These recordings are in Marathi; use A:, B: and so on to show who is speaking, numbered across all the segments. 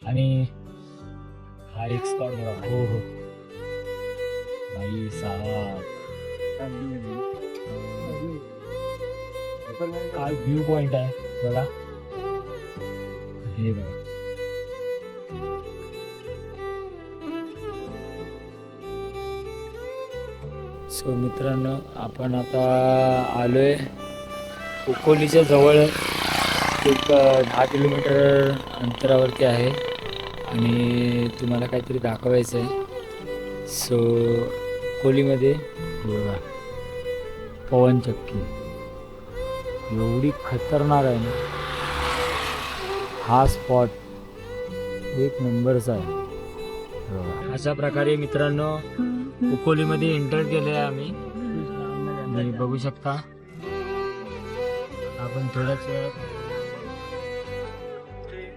A: आणि हा एक स्पॉट बघा. हो हो भाई साहेब, काय व्ह्यू पॉइंट आहे बघा. हे बघा सो मित्रांनो, आपण आता आलोय उकोलीच्या जवळ, एक 10 किलोमीटर अंतरावरती आहे आणि तुम्हाला काहीतरी दाखवायचं आहे. सो उकोलीमध्ये बघा पवनचक्की एवढी खतरनाक आहे ना. हा स्पॉट एक नंबरचा आहे. अशा प्रकारे मित्रांनो उकोलीमध्ये एंटर केले आहे आम्ही. आणि बघू शकता आपण थोड्याच वेळात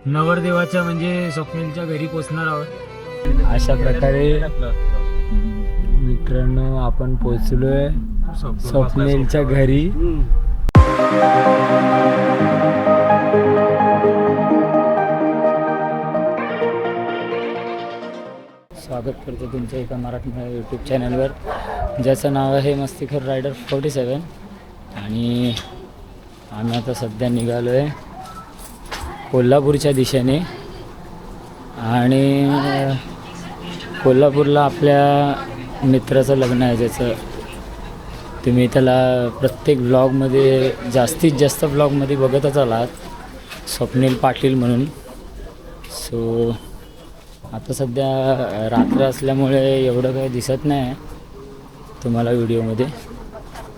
A: नवरदेवाच्या म्हणजे स्वप्नीलच्या घरी पोचणार आहोत. अशा प्रकारे मित्रांनो आपण पोचलोय स्वप्नीलच्या घरी. स्वागत करतो तुमचं एका मराठी यूट्यूब चॅनलवर, ज्याचं नाव आहे मस्तीखोर रायडर 47. आणि आम्ही आता सध्या निघालो आहे कोल्हापूरच्या दिशेने. आणि कोल्हापूरला आपल्या मित्राचं लग्न आहे, ज्याचं तुम्ही त्याला प्रत्येक ब्लॉगमध्ये जास्तीत जास्त ब्लॉगमध्ये बघतच आलात, स्वप्नील पाटील म्हणून. सो आता सध्या रात्र असल्यामुळे एवढं काही दिसत नाही तुम्हाला व्हिडिओमध्ये,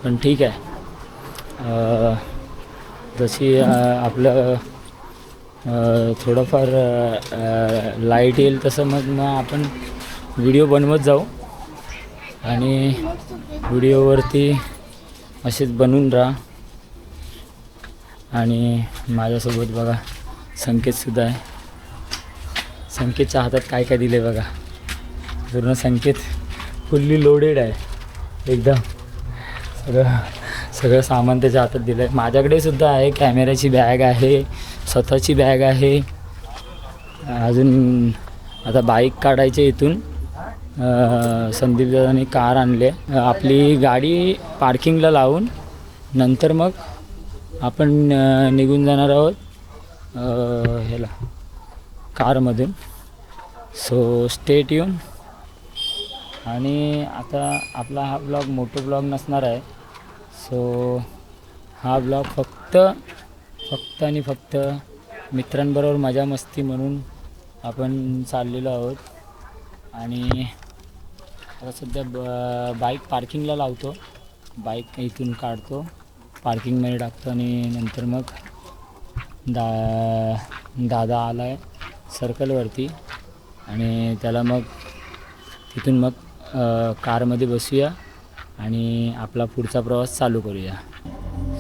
A: पण ठीक आहे. जशी आपलं थोडंफार लाईट येईल तसं मग आपण व्हिडिओ बनवत जाऊ आणि व्हिडिओवरती असेच बनवून राहा. आणि माझ्यासोबत बघा संकेतसुद्धा आहे. संकेतच्या हातात काय काय दिलं आहे बघा. पूर्ण संकेत फुल्ली लोडेड आहे एकदम. सगळं सामान त्याच्या हातात दिलं आहे. माझ्याकडे सुद्धा आहे, कॅमेऱ्याची बॅग आहे, स्वतःची बॅग आहे. अजून आता बाईक काढायची इथून. संदीप दादांनी कार आणले. आपली गाडी पार्किंगला लावून नंतर मग आपण निघून जाणार आहोत ह्याला कारमधून. So stay tune. आणि आता आपला हा ब्लॉग मोठा ब्लॉग नसणार आहे. सो हा ब्लॉग फक्त आणि फक्त मित्रांबरोबर मजा मस्ती म्हणून आपण चाललेलो आहोत. आणि आता सध्या बाईक पार्किंगला लावतो, बाईक इथून काढतो, पार्किंगमध्ये टाकतो आणि नंतर मग दादा आला आहे सर्कलवरती आणि त्याला मग तिथून मग कारमध्ये बसूया आणि आपला पुढचा प्रवास चालू करूया.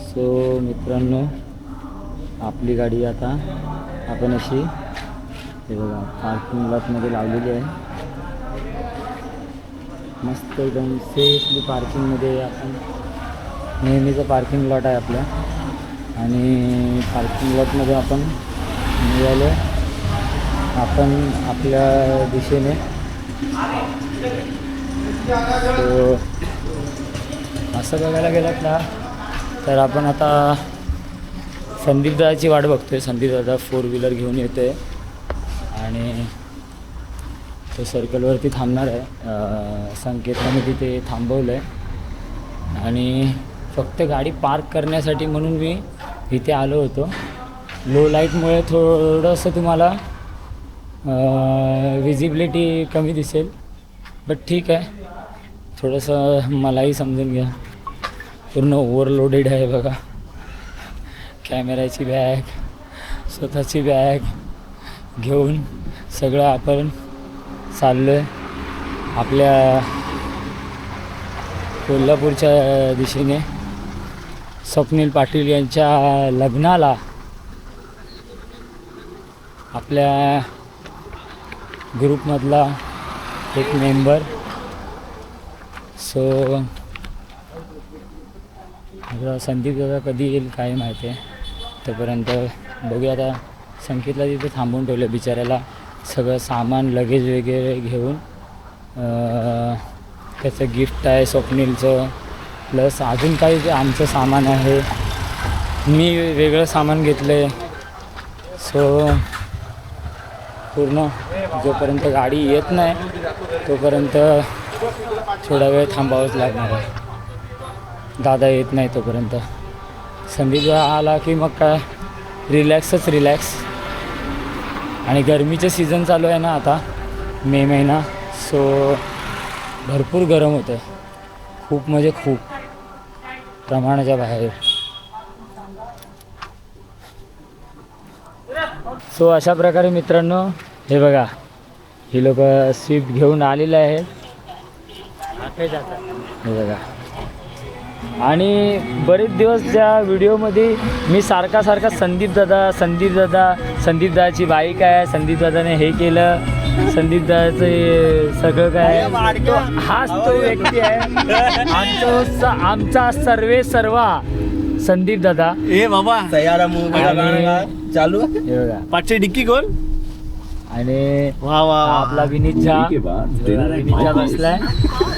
A: सो मित्रांनो, आपली गाडी आता आपण अशी हे बघा पार्किंग लॉटमध्ये लावलेली आहे. मस्त एकदम सेफली पार्किंगमध्ये. आपण नेहमीचं पार्किंग लॉट आहे आपल्या आणि पार्किंग लॉटमध्ये आपण निघालो आपण आपल्या दिशेने. सो असं बघायला गेलात ना तर आपण आता संदीप दादाची वाट बघतोय. संदीप दादा 4 व्हीलर घेऊन येतोय आणि तो सर्कलवरती थांबणार आहे. संकेताने तिथे थांबवलं आहे आणि फक्त गाडी पार्क करण्यासाठी म्हणून मी इथे आलो होतो. लो लाईटमुळे थोडंसं तुम्हाला विजिबिलिटी कमी दिसेल, बट ठीक आहे, थोडंसं मलाही समजून घ्या. पूर्ण ओव्हरलोडेड आहे बघा. कॅमेऱ्याची बॅग, स्वतःची बॅग घेऊन सगळं आपण चाललो आहे आपल्या कोल्हापूरच्या दिशेने स्वप्नील पाटील यांच्या लग्नाला. आपल्या ग्रुपमधला एक मेंबर. सो आता संदीप दादा कधी येईल काय माहिती आहे. तोपर्यंत बघूया. आता संकेतला तिथे थांबवून ठेवलं बिचाऱ्याला. सगळं सामान लगेज वगैरे घेऊन त्याचं गिफ्ट आहे स्वप्नीलचं, प्लस अजून काही जे आमचं सामान आहे. मी वेगळं सामान घेतलं आहे. सो पूर्ण जोपर्यंत गाडी येत नाही तोपर्यंत थोडा वेळ थांबावंच लागणार आहे. दादा येत नाही तोपर्यंत. संदीप आला की मग काय रिलॅक्स. आणि गरमीचं सीझन चालू आहे ना आता, मे महिना. सो भरपूर गरम होतं, खूप म्हणजे खूप प्रमाणाच्या बाहेर. सो अशा प्रकारे मित्रांनो, हे बघा ही लोक स्विफ्ट घेऊन आलेले आहेत. हे बघा. आणि बरेच दिवस त्या व्हिडिओमध्ये मी सारखा संदीप दादाची बाईक आहे, संदीप दादाने हे केलं, संदीप दादाचं सगळं काय, हाच तो व्यक्ती आहे आमचा सर्वा संदीप दादा.
B: ए बाबा चालू
A: हे बघा
B: पाचशे डिक्की कोण
A: आणि
B: वा वा
A: आपला विनीत झा बसलाय.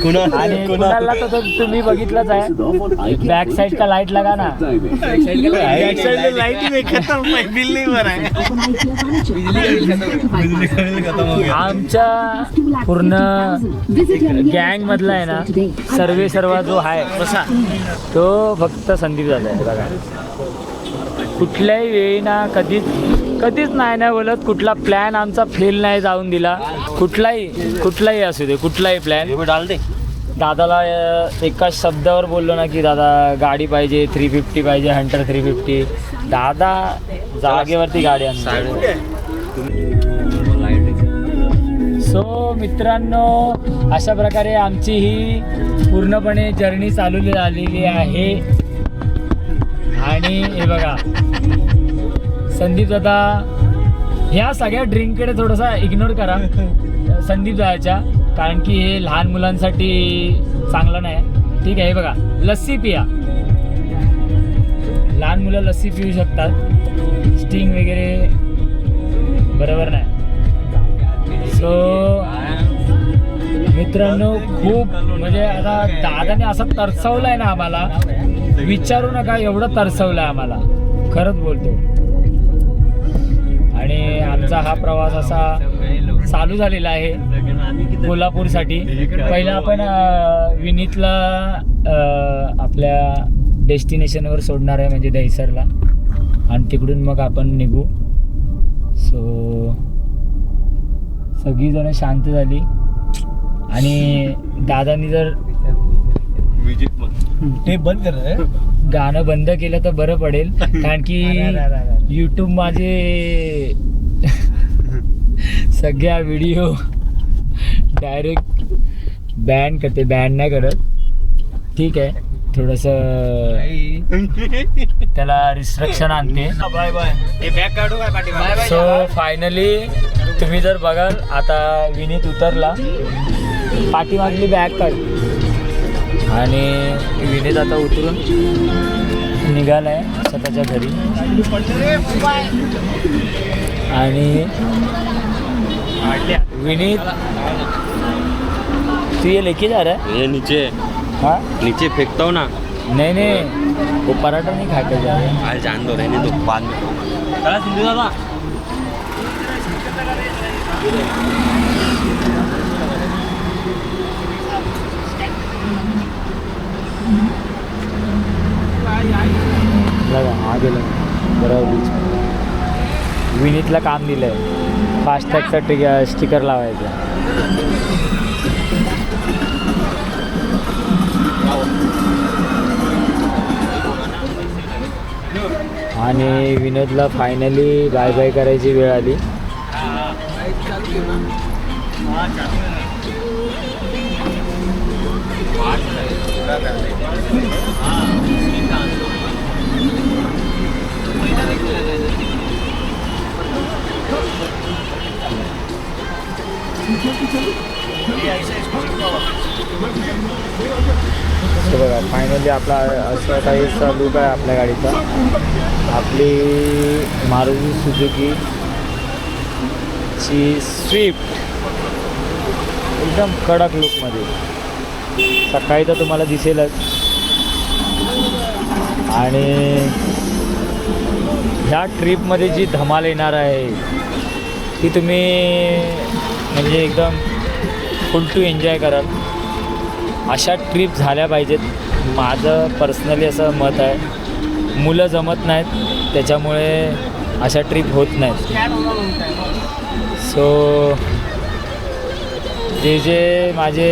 A: आणि कुणाला तर तुम्ही बघितलंच आहे, बॅक साइड का लाईट लगा ना. आमच्या पूर्ण गँग मधला आहे ना सर्व जो आहे तो फक्त संदीप दादा आहे बघा. कुठल्याही वेळी ना कधीच नाही बोलत. कुठला प्लॅन आमचा फेल नाही जाऊन दिला. कुठलाही असू दे, कुठलाही प्लॅन दादाला एका शब्दावर बोललो ना की दादा गाडी पाहिजे 350 पाहिजे, हंटर 350, दादा जागेवरती गाडी आणतो. सो मित्रांनो, अशा प्रकारे आमची ही पूर्णपणे जर्नी चालू झालेली आहे. आणि हे बघा संदीप दादा, ह्या सगळ्या ड्रिंककडे थोडासा इग्नोर करा संदीप दादाच्या, कारण की हे लहान मुलांसाठी चांगलं नाही. ठीक आहे. हे बघा लस्सी पिया, लहान मुलं लस्सी पिऊ शकतात, स्टिंग वगैरे बरोबर नाही. सो मित्रांनो, खूप म्हणजे आता दादाने असं तरसवलं आहे ना आम्हाला, विचारू नका एवढं तरसवलं आहे आम्हाला, खरंच बोलतो. आणि आमचा हा प्रवास असा चालू झालेला आहे कोल्हापूरसाठी. पहिला आपण विनीतला आपल्या डेस्टिनेशनवर सोडणार आहे, म्हणजे दहिसरला, आणि तिकडून मग आपण निघू. सो सगळीजणं शांत झाली. आणि दादानी जर
B: ते बंद कर,
A: गाणं बंद केलं तर बरं पडेल, कारण की यूट्यूब माझे सगळ्या व्हिडिओ डायरेक्ट बॅन करते. बॅन नाही करत, ठीक आहे, थोडंसं त्याला रिस्ट्रिक्शन आणते. सो फायनली तुम्ही जर बघाल, आता विनीत उतरला, पाठीमागली बॅग काढ, आणि विनीत आता उतरून निघालाय स्वतःच्या घरी. आणि विनीत, तू ये लेके जा रहा है?
C: ये नीचे,
A: हाँ
C: नीचे फेंकता हूँ ना.
A: नहीं वो पराठा नहीं खा के जा रहे.
C: आज जान दो, रहने दो, बाद में. चला सिंधू दादा. आगे बरोबर बीच. विनीतला काम दिलं आहे फास्टॅगचा स्टिकर लावायचा. आणि विनोदला फायनली बाय बाय करायची वेळ आली. बघा फायनली आपला असा काहीसा लुक आहे आपल्या गाडीचा. आपली मारुती सुझुकी बजाजची स्विफ्ट एकदम कडक लुकमध्ये. सकाळी तर तुम्हाला दिसेलच. आणि ह्या ट्रिपमध्ये जी धमाल येणार आहे ती तुम्ही म्हणजे एकदम फुल टू एन्जॉय कराल. अशा ट्रिप झाल्या पाहिजेत, माझं पर्सनली असं मत आहे. मुलं जमत नाहीत त्याच्यामुळे अशा ट्रिप होत नाहीत. सो जे माझे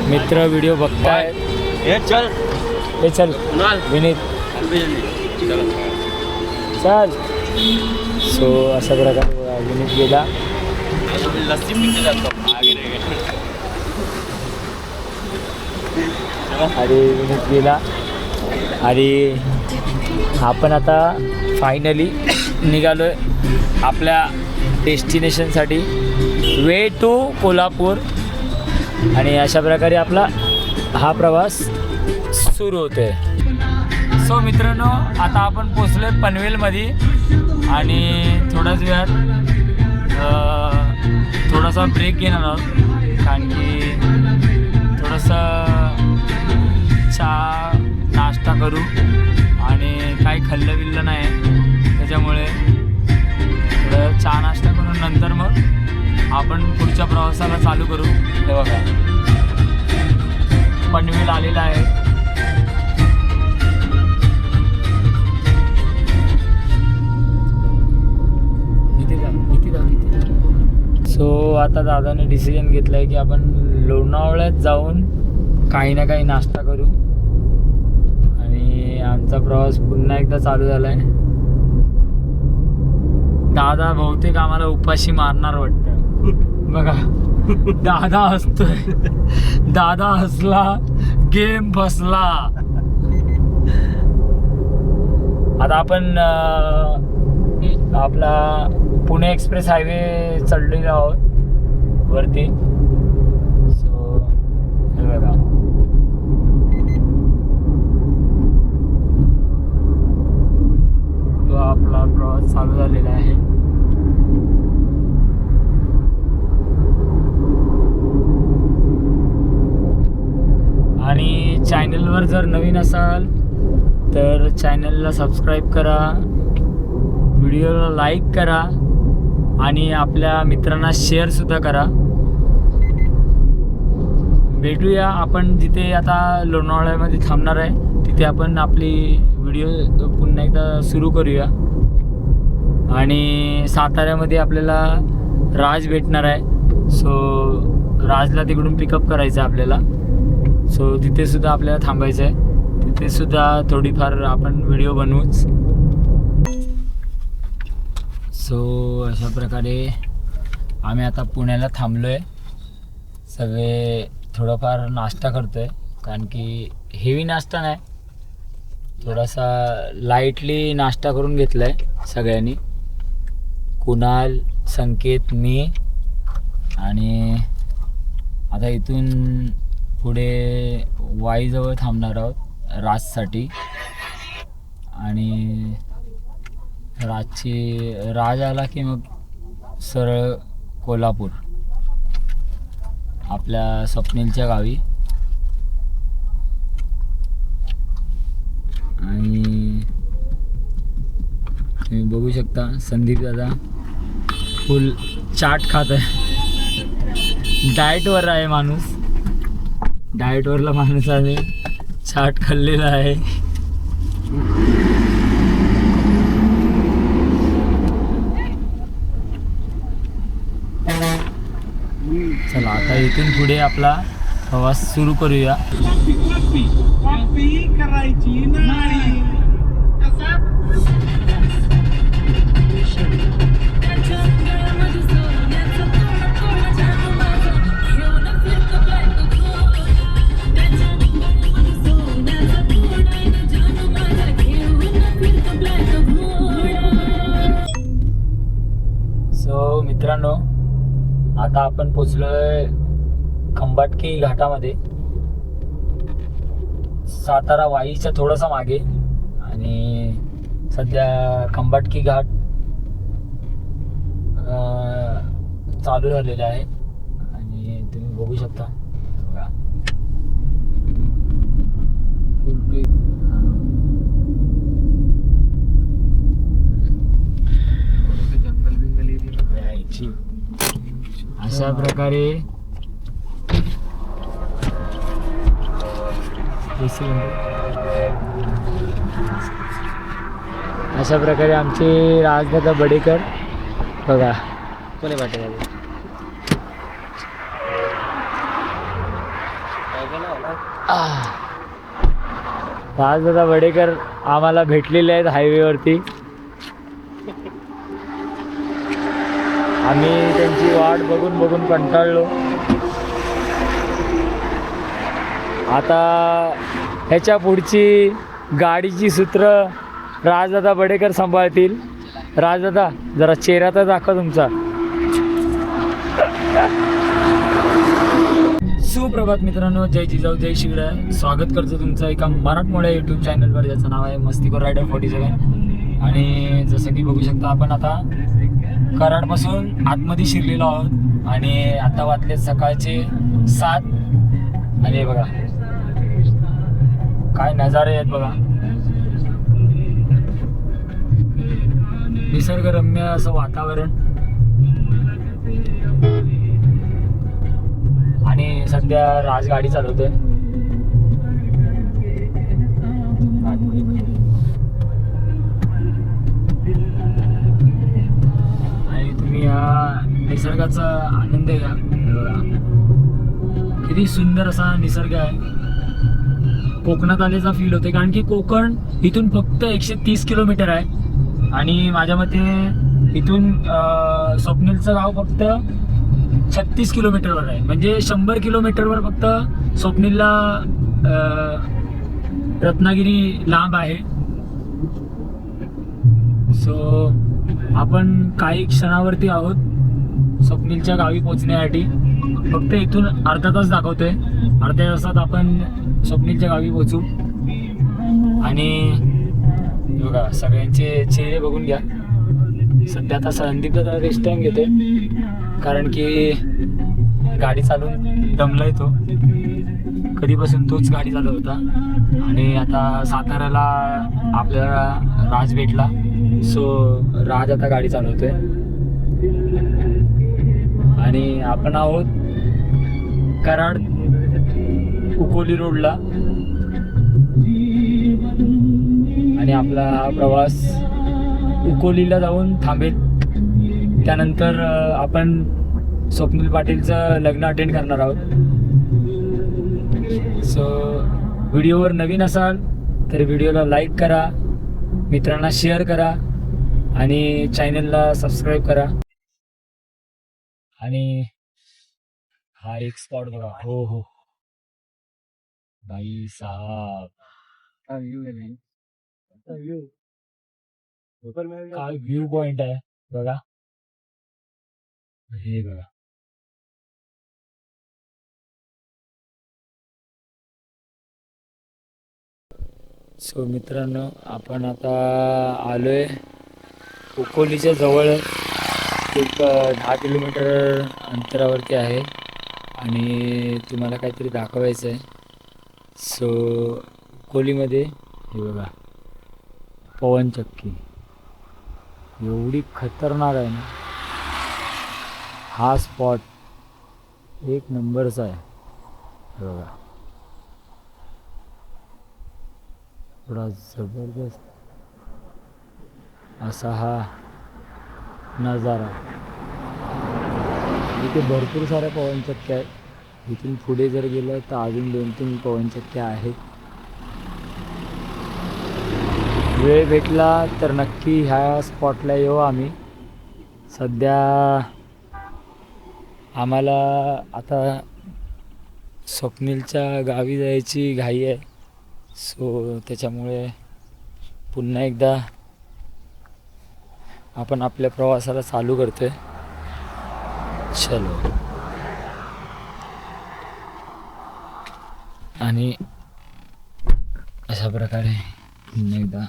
C: मित्र व्हिडिओ बघतायत,
B: हे चल
C: हे चल विनीत चल. सो अशा प्रकारे बघा, विनीत गेला.
B: लस्सी पिते जातो
C: आणि विनीत गेला. आणि आपण आता फायनली निघालो आहे आपल्या डेस्टिनेशनसाठी, वे टू कोल्हापूर. आणि अशा प्रकारे आपला हा प्रवास सुरू होतो आहे. सो मित्रांनो, आता आपण पोचलो आहे पनवेलमध्ये. आणि थोड्याच वेळात थोडासा ब्रेक घेणार आहोत, कारण की थोडंसं चहा नाश्ता करू. आणि काही खाल्लं बिल्लं नाही, त्याच्यामुळे थोडं चहा नाश्ता करून नंतर मग आपण पुढच्या प्रवासाला चालू करू. हे बघा पनवेल आलेला आहे. सो आता दादाने डिसिजन घेतलं आहे की आपण लोणावळ्यात जाऊन काही ना काही नाश्ता करू. आणि आमचा प्रवास पुन्हा एकदा चालू झाला आहे. दादा बहुतेक आम्हाला उपाशी मारणार वाटतं. बघा दादा हसतोय, दादा हसला, गेम फसला. आता आपण आपला पुणे एक्सप्रेस हायवे चढलेलो आहोत वरती. सो हे बघा तो आपला प्रवास चालू झालेला आहे. आणि चॅनलवर जर नवीन असाल तर चॅनलला सबस्क्राईब करा, व्हिडिओला लाईक करा आणि आपल्या मित्रांना शेअरसुद्धा करा. भेटूया आपण जिथे आता लोणावळ्यामध्ये थांबणार आहे तिथे आपण आपली व्हिडिओ पुन्हा एकदा सुरू करूया. आणि साताऱ्यामध्ये आपल्याला राज भेटणार आहे. सो राजला तिकडून पिकअप करायचं आहे आपल्याला. सो तिथेसुद्धा आपल्याला थांबायचं आहे. तिथेसुद्धा थोडीफार आपण व्हिडिओ बनवूच. सो अशा प्रकारे आम्ही आता पुण्याला थांबलो आहे. सगळे थोडाफार नाश्ता करतो आहे, कारण की हेवी नाश्ता नाही, थोडासा लाईटली नाश्ता करून घेतला आहे सगळ्यांनी. कुणाल, संकेत, मी. आणि आता इथून पुढे वाईजवळ थांबणार आहोत राजसाठी. आणि राज आला की मग सरळ कोल्हापूर आपल्या स्वप्नीलच्या गावी. आणि तुम्ही बघू शकता संदीप दादा फुल चाट खात आहे. डाएटवर आहे माणूस, डाएटवरला माणूस आहे, चाट खाल्लेला आहे. चला आता इथून पुढे आपला प्रवास सुरू करूया. सो मित्रांनो, आता आपण पोचलोय खंबाटकी घाटामध्ये, सातारा वाईच्या थोडंसं मागे. आणि सध्या खंबाटकी घाट
A: चालू झालेलं आहे आणि तुम्ही बघू शकता बघा. अशा प्रकारे अशा प्रकारे आमचे राजदादा बडेकर बघा कोणी वाटेल राजदादा बडेकर आम्हाला भेटलेले आहेत हायवेवरती. आम्ही त्यांची वाट बघून बघून कंटाळलो. आता ह्याच्या पुढची गाडीची सूत्र राजदादा बडेकर सांभाळतील. राजदादा जरा चेहरा तर दाखवा तुमचा. सुप्रभात मित्रांनो, जय जिजाऊ जय शिवराय. स्वागत करतो तुमचं एका मराठमोळ्या यूट्यूब चॅनलवर ज्याचं नाव आहे मस्तीखोर रायडर 47. आणि जसं की बघू शकता आपण आता कराडपासून आतमध्ये शिरलेलो आहोत आणि आता वाजले सकाळचे 7. आणि हे बघा काय नजारे आहेत बघा. निसर्गरम्य असं वातावरण. आणि सध्या राजगाडी चालवतोय. आणि तुम्ही या निसर्गाचा आनंद घ्या. किती सुंदर असा निसर्ग आहे. कोकणात आल्याचा फील होते कारण की कोकण इथून फक्त 130 किलोमीटर आहे आणि माझ्या मते इथून स्वप्नीलचं गाव फक्त 36 किलोमीटरवर आहे. म्हणजे 100 किलोमीटरवर फक्त स्वप्नीलला रत्नागिरी लांब आहे. सो आपण काही क्षणावरती आहोत स्वप्नीलच्या गावी पोचण्यासाठी. फक्त इथून अर्धा तास दाखवतोय. अर्ध्या तासात आपण स्वप्नीलच्या गावी पोचू. आणि बघा सगळ्यांचे चेहरे बघून घ्या. सध्या आता संदीप दादा रेस्ट टाइम घेते कारण की गाडी चालवून दमलाय तो. कधीपासून तोच गाडी चालवत होता. आणि आता साताऱ्याला आपल्याला राज भेटला. सो राज आता गाडी चालवतोय. आणि आपण आहोत कराड उकोली रोडला. आणि आपला हा प्रवास उकोलीला जाऊन थांबेल. त्यानंतर आपण स्वप्नील पाटीलचं लग्न अटेंड करणार आहोत. सो व्हिडिओवर नवीन असाल तर व्हिडिओला लाईक करा, मित्रांना शेअर करा आणि चॅनलला सबस्क्राईब करा. आणि हा एक स्पॉट बघा. हो हो भाई साहब काय व्ह्यू पॉइंट आहे बघा. हे बघा सो मित्रांनो, आपण आता आलोय उकोलीच्या जवळ. एक 10 किलोमीटर अंतरावरती आहे आणि तुम्हाला काहीतरी दाखवायचं आहे. सो उकोलीमध्ये हे बघा पवनचक्की एवढी खतरनाक आहे ना. हा स्पॉट एक नंबरचा आहे. हे बघा थोडा जबरदस्त असा हा नजारा. इथे भरपूर साऱ्या पवनचक्क्या आहेत. इथून पुढे जर गेलं तर अजून 2-3 पवनचक्क्या आहेत. वेळ भेटला तर नक्की ह्या स्पॉटला येऊ आम्ही. सध्या आम्हाला आता स्वप्नीलच्या गावी जायची घाई आहे. सो त्याच्यामुळे पुन्हा एकदा आपण आपल्या प्रवासाला चालू करतोय. चलो. आणि अशा प्रकारे पुन्हा एकदा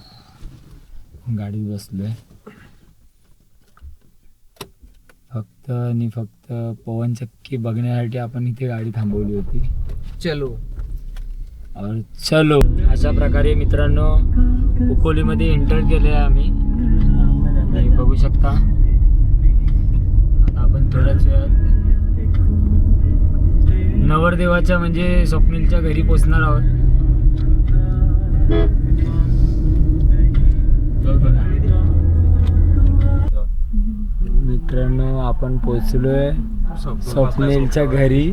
A: गाडीत बसलोय. फक्त आणि फक्त पवनचक्की बघण्यासाठी आपण इथे गाडी थांबवली होती.
C: चलो.
A: और चलो. अशा प्रकारे मित्रांनो उकोलीमध्ये एंटर केले आहे आम्ही. हे बघू शकता. आता आपण थोड्याच वेळात नवरदेवाच्या म्हणजे स्वप्नीलच्या घरी पोचणार आहोत. मित्रांनो आपण पोचलोय स्वप्नीलच्या घरी